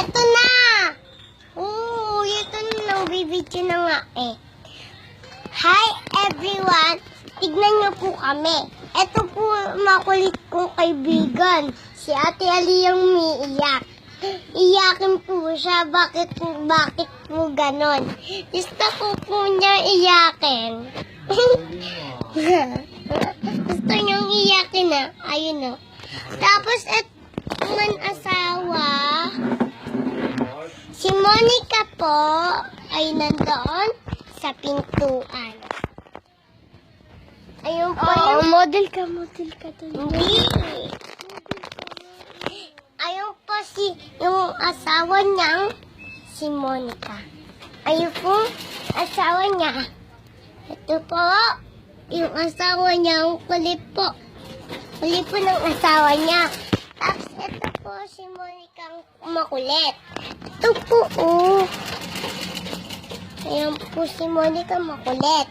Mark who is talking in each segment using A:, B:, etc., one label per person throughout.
A: Eto na! Oo, ito na. Bibidyo na nga eh. Hi everyone! Tignan niyo po kami. Ito po makulit kong kaibigan. Si Ate Ali yung umiiyak. Iyakin po siya. Bakit po ganon? Gusto ko po niya iyakin. Gusto niyang iyakin na. Ayun na. Tapos ito man asawa. Si Monica po ay nandoon sa pintuan. Ayun po yung...
B: model ka doon.
A: Hindi. Ayun po yung asawa niyang si Monica. Ayun po asawa niya. Ito po yung asawa niya. Ang kulit po. Kulit po ng asawa niya. Tapos ito po si Monica ang makulit. Ito po Ayan po si Monica makulit.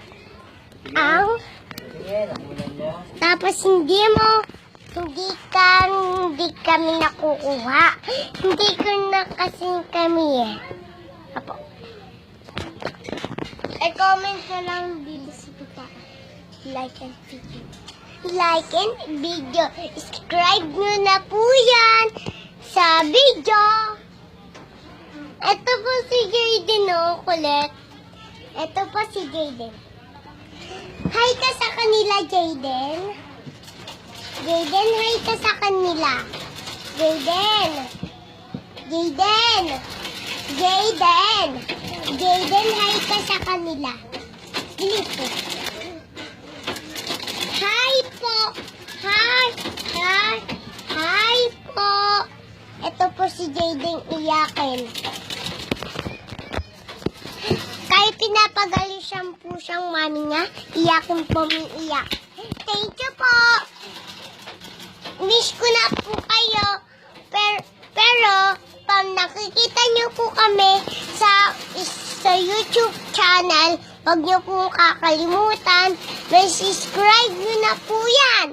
A: Tapos hindi kami nakukuha. Hindi ko na kasi kami eh. Apo. I-comment na lang bilis ito. Like and video. Like and video. Subscribe nyo na po yan sa video. Ito po si Jaden kulit. Ito po si Jaden. Hi ka sa kanila, Jaden. Jaden, hi ka sa kanila. Jaden. Jaden. Jaden. Jaden, hi ka sa kanila. Bilis po. Hi po. Hi. Hi. Hi po. Ito po si Jaden iyakin. Kahit pinapagalisan po siyang mami niya, iyakin po iyak. Thank you po. Miss ko na po kayo. Pero pag nakikita niyo po kami sa YouTube channel, huwag niyo po kakalimutan. May subscribe niyo na po yan.